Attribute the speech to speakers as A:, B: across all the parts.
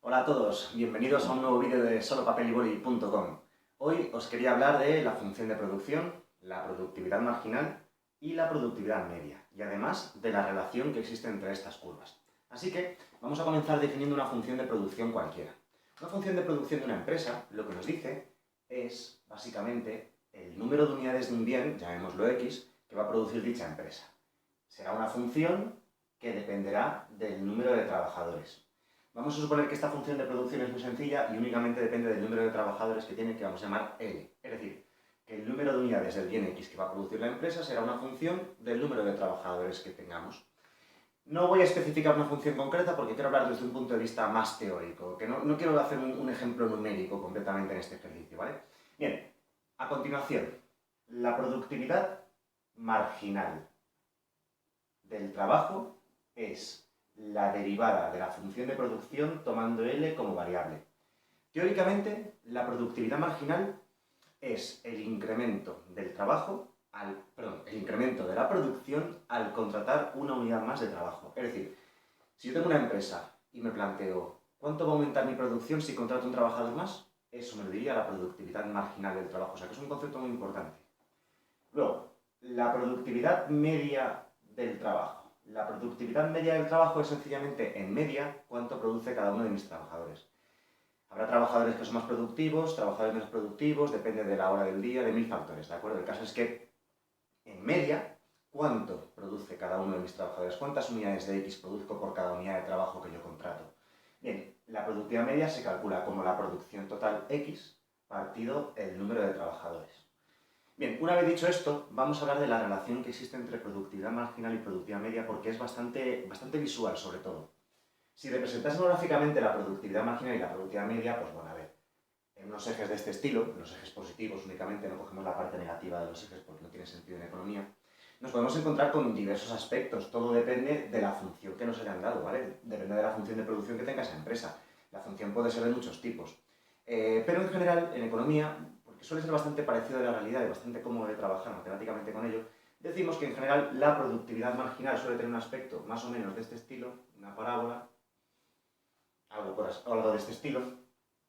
A: Hola a todos, bienvenidos a un nuevo vídeo de solopapelyboli.com. Hoy os quería hablar de la función de producción, la productividad marginal y la productividad media, y además de la relación que existe entre estas curvas. Así que vamos a comenzar definiendo una función de producción cualquiera. Una función de producción de una empresa lo que nos dice es, básicamente, el número de unidades de un bien, llamémoslo X, que va a producir dicha empresa. Será una función que dependerá del número de trabajadores. Vamos a suponer que esta función de producción es muy sencilla y únicamente depende del número de trabajadores que tiene, que vamos a llamar L. Es decir, que el número de unidades del bien X que va a producir la empresa será una función del número de trabajadores que tengamos. No voy a especificar una función concreta porque quiero hablar desde un punto de vista más teórico, que no quiero hacer un ejemplo numérico completamente en este ejercicio, ¿vale? Bien, a continuación, la productividad marginal del trabajo es la derivada de la función de producción tomando L como variable. Teóricamente, la productividad marginal es el incremento del trabajo, el incremento de la producción al contratar una unidad más de trabajo. Es decir, si yo tengo una empresa y me planteo ¿cuánto va a aumentar mi producción si contrato un trabajador más? Eso me lo diría la productividad marginal del trabajo, o sea que es un concepto muy importante. Luego, la productividad media del trabajo. La productividad media del trabajo es sencillamente, en media, cuánto produce cada uno de mis trabajadores. Habrá trabajadores que son más productivos, trabajadores menos productivos, depende de la hora del día, de mil factores, ¿de acuerdo? El caso es que, en media, cuánto produce cada uno de mis trabajadores, cuántas unidades de X produzco por cada unidad de trabajo que yo contrato. Bien, la productividad media se calcula como la producción total X partido el número de trabajadores. Bien, una vez dicho esto, vamos a hablar de la relación que existe entre productividad marginal y productividad media porque es bastante visual, sobre todo. Si representásemos gráficamente la productividad marginal y la productividad media, pues bueno, a ver, en unos ejes de este estilo, en los ejes positivos únicamente, no cogemos la parte negativa de los ejes porque no tiene sentido en economía, nos podemos encontrar con diversos aspectos. Todo depende de la función que nos hayan dado, ¿vale? Depende de la función de producción que tenga esa empresa. La función puede ser de muchos tipos. Pero en general, en economía, porque suele ser bastante parecido a la realidad y bastante cómodo de trabajar matemáticamente con ello, decimos que en general la productividad marginal suele tener un aspecto más o menos de este estilo, una parábola, algo de este estilo.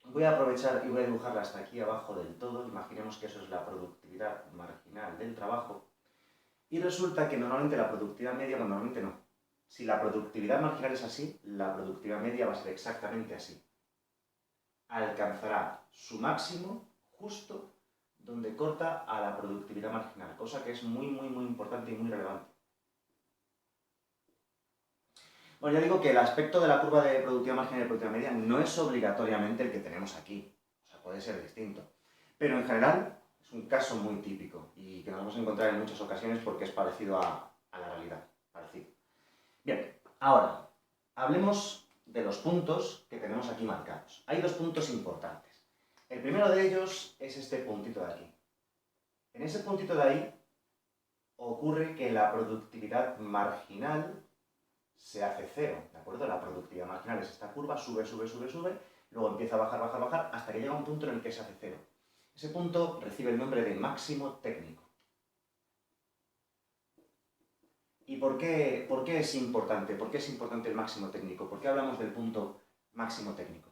A: Voy a aprovechar y voy a dibujarla hasta aquí abajo del todo. Imaginemos que eso es la productividad marginal del trabajo. Y resulta que normalmente la productividad media, bueno, normalmente no. Si la productividad marginal es así, la productividad media va a ser exactamente así. Alcanzará su máximo justo donde corta a la productividad marginal, cosa que es muy importante y muy relevante. Bueno, ya digo que el aspecto de la curva de productividad marginal y productividad media no es obligatoriamente el que tenemos aquí, o sea, puede ser distinto. Pero en general es un caso muy típico y que nos vamos a encontrar en muchas ocasiones porque es parecido a la realidad, parecido. Bien, ahora, hablemos de los puntos que tenemos aquí marcados. Hay dos puntos importantes. El primero de ellos es este puntito de aquí. En ese puntito de ahí ocurre que la productividad marginal se hace cero, ¿de acuerdo? La productividad marginal es esta curva, sube, luego empieza a bajar, hasta que llega un punto en el que se hace cero. Ese punto recibe el nombre de máximo técnico. ¿Y por qué es importante? ¿Por qué es importante el máximo técnico? ¿Por qué hablamos del punto máximo técnico?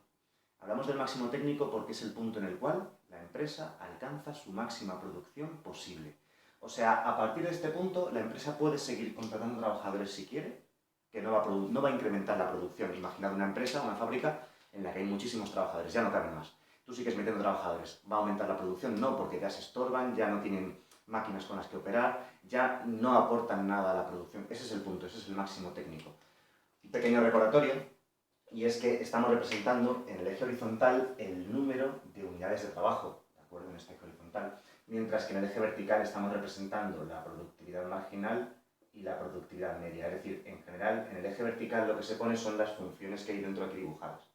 A: Hablamos del máximo técnico porque es el punto en el cual la empresa alcanza su máxima producción posible. O sea, a partir de este punto, la empresa puede seguir contratando trabajadores si quiere, que no va a incrementar la producción. Imaginad una empresa, una fábrica, en la que hay muchísimos trabajadores, ya no caben más. Tú sigues metiendo trabajadores, ¿va a aumentar la producción? No, porque ya se estorban, ya no tienen máquinas con las que operar, ya no aportan nada a la producción. Ese es el punto, ese es el máximo técnico. Un pequeño recordatorio, y es que estamos representando en el eje horizontal el número de unidades de trabajo, ¿de acuerdo? En este eje horizontal, mientras que en el eje vertical estamos representando la productividad marginal y la productividad media. Es decir, en general, en el eje vertical lo que se pone son las funciones que hay dentro aquí dibujadas.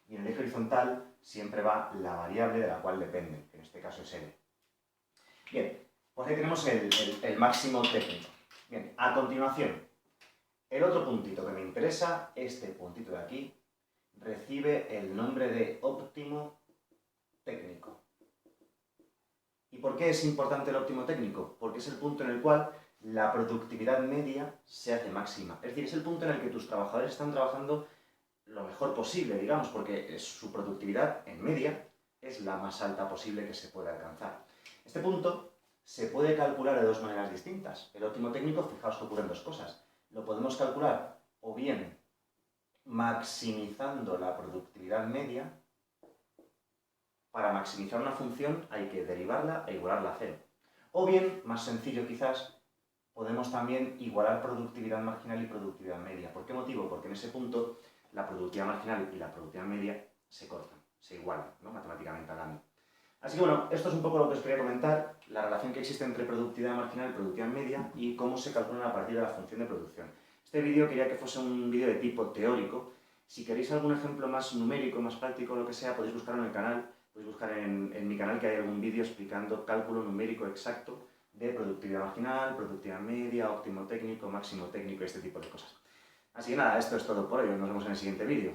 A: Y en el eje horizontal siempre va la variable de la cual depende, que en este caso es L. Bien, pues ahí tenemos el máximo técnico. Bien, a continuación, el otro puntito que me interesa, este puntito de aquí, recibe el nombre de óptimo técnico. ¿Y por qué es importante el óptimo técnico? Porque es el punto en el cual la productividad media se hace máxima. Es decir, es el punto en el que tus trabajadores están trabajando lo mejor posible, digamos, porque su productividad en media es la más alta posible que se puede alcanzar. Este punto se puede calcular de dos maneras distintas. El óptimo técnico, fijaos que ocurren dos cosas. Lo podemos calcular o bien maximizando la productividad media. Para maximizar una función hay que derivarla e igualarla a cero. O bien, más sencillo quizás, podemos también igualar productividad marginal y productividad media. ¿Por qué motivo? Porque en ese punto la productividad marginal y la productividad media se cortan, se igualan, ¿no? Matemáticamente hablando. Así que bueno, esto es un poco lo que os quería comentar, la relación que existe entre productividad marginal y productividad media y cómo se calculan a partir de la función de producción. Este vídeo quería que fuese un vídeo de tipo teórico. Si queréis algún ejemplo más numérico, más práctico, lo que sea, podéis buscarlo en el canal. Podéis buscar en mi canal que hay algún vídeo explicando cálculo numérico exacto de productividad marginal, productividad media, óptimo técnico, máximo técnico, este tipo de cosas. Así que nada, esto es todo por hoy. Nos vemos en el siguiente vídeo.